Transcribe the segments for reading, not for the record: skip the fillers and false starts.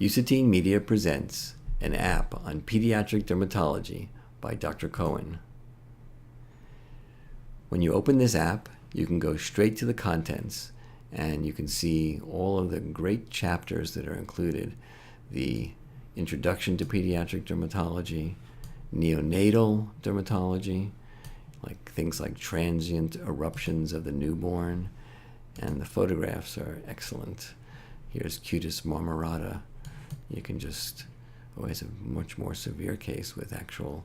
Usatine Media presents an app on pediatric dermatology by Dr. Cohen. When you open this app, you can go straight to the contents and you can see all of the great chapters that are included. The Introduction to Pediatric Dermatology, Neonatal Dermatology, like things like transient eruptions of the newborn, and the photographs are excellent. Here's cutis marmorata. You can just always a much more severe case with actual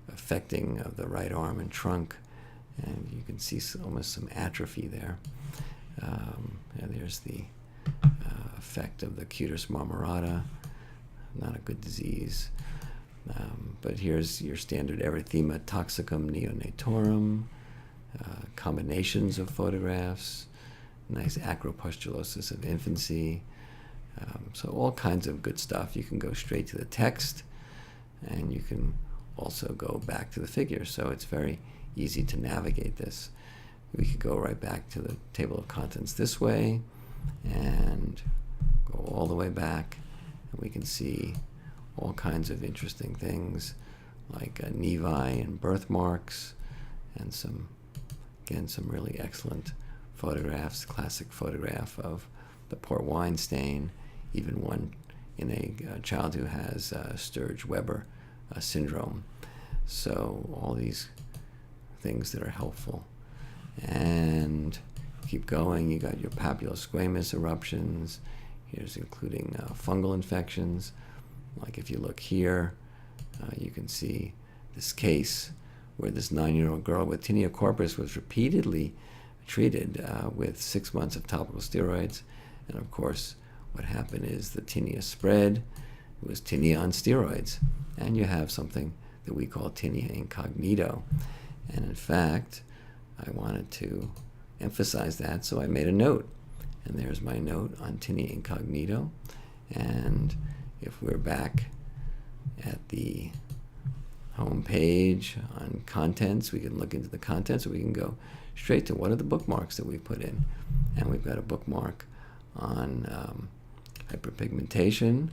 affecting of the right arm and trunk, and you can see almost some atrophy there. And there's the effect of the cutis marmorata, not a good disease. But here's your standard erythema toxicum neonatorum, combinations of photographs, nice acropustulosis of infancy. So all kinds of good stuff. You can go straight to the text, and you can also go back to the figures. So it's very easy to navigate this. We could go right back to the table of contents this way and go all the way back, and we can see all kinds of interesting things like nevi and birthmarks, and some really excellent photographs, classic photograph of the port wine stain, even one in a child who has Sturge-Weber syndrome. So all these things that are helpful. And keep going, you got your PAPULOSQUAMOUS eruptions. Here's including fungal infections. Like if you look here, you can see this case where this 9-year-old girl with tinea corpus was repeatedly treated with 6 months of topical steroids. And of course, what happened is the tinea spread. It was tinea on steroids. And you have something that we call tinea incognito. And in fact, I wanted to emphasize that, so I made a note. And there's my note on tinea incognito. And if we're back at the home page on contents, we can look into the contents, or we can go straight to what are the bookmarks that we put in. And we've got a bookmark on hyperpigmentation,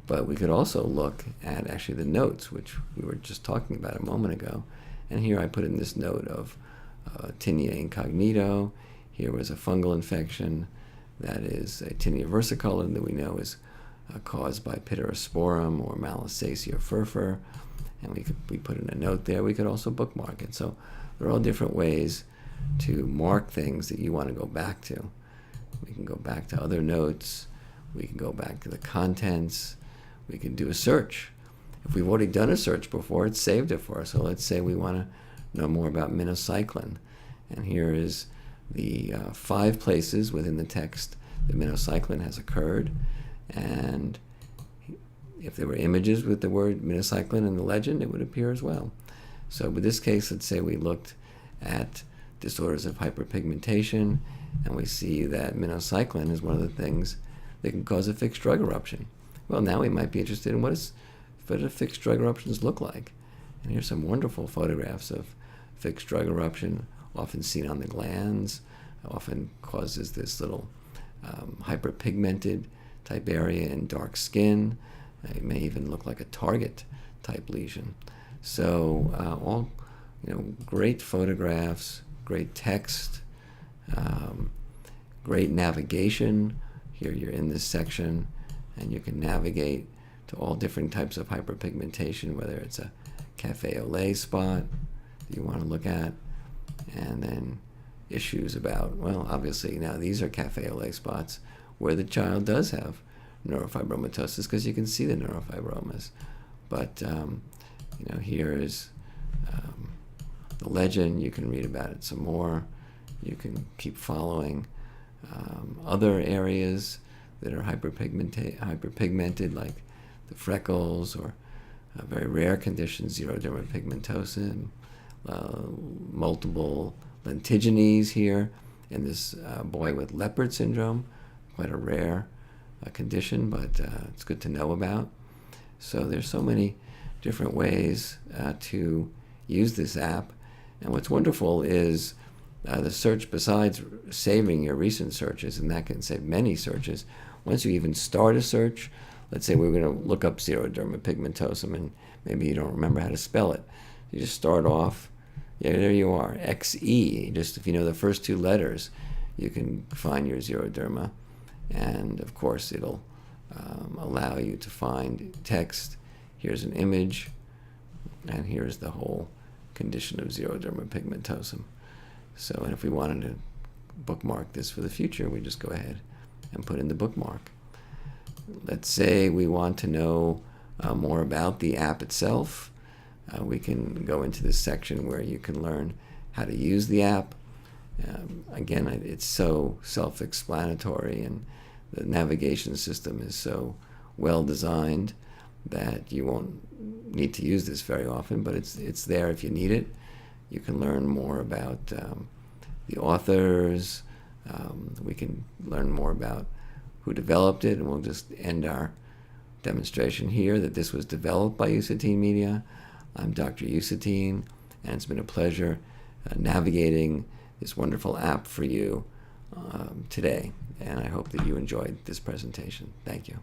but we could also look at actually the notes, which we were just talking about a moment ago. And here I put in this note of tinea incognito. Here was a fungal infection that is a tinea versicolor that we know is caused by Pityrosporum or Malassezia furfur, and we put in a note there. We could also bookmark it. So there are all different ways to mark things that you want to go back to. We can go back to other notes. We can go back to the contents. We can do a search. If we've already done a search before, it's saved it for us. So let's say we want to know more about minocycline. And here is the 5 places within the text that minocycline has occurred. And if there were images with the word minocycline in the legend, it would appear as well. So in this case, let's say we looked at disorders of hyperpigmentation, and we see that minocycline is one of the things that can cause a fixed drug eruption. Well, now we might be interested in what do fixed drug eruptions look like? And here's some wonderful photographs of fixed drug eruption, often seen on the glands, often causes this little hyperpigmented type area in dark skin. It may even look like a target type lesion. So all great photographs, great text, great navigation. Here you're in this section, and you can navigate to all different types of hyperpigmentation, whether it's a cafe au lait spot that you want to look at, and then issues about, well, obviously now these are cafe au lait spots where the child does have neurofibromatosis, because you can see the neurofibromas. But here is the legend. You can read about it some more. You can keep following other areas that are hyperpigmented, like the freckles, or very rare conditions, xeroderma pigmentosa, multiple lentigines here in this boy with leopard syndrome, quite a rare condition, but it's good to know about. So there's so many different ways to use this app. And what's wonderful is the search, besides saving your recent searches, and that can save many searches, once you even start a search, let's say we're going to look up xeroderma pigmentosum, and maybe you don't remember how to spell it. You just start off, yeah, there you are, XE. Just if you know the first two letters, you can find your xeroderma. And of course, it'll allow you to find text. Here's an image, and here's the whole condition of xeroderma pigmentosum. So, and if we wanted to bookmark this for the future, we just go ahead and put in the bookmark. Let's say we want to know more about the app itself. We can go into this section where you can learn how to use the app. Again, it's so self-explanatory, and the navigation system is so well designed that you won't need to use this very often, but it's there if you need it. You can learn more about the authors. We can learn more about who developed it, and we'll just end our demonstration here that this was developed by Usatine Media. I'm Dr. Usatine, and it's been a pleasure navigating this wonderful app for you today, and I hope that you enjoyed this presentation. Thank you.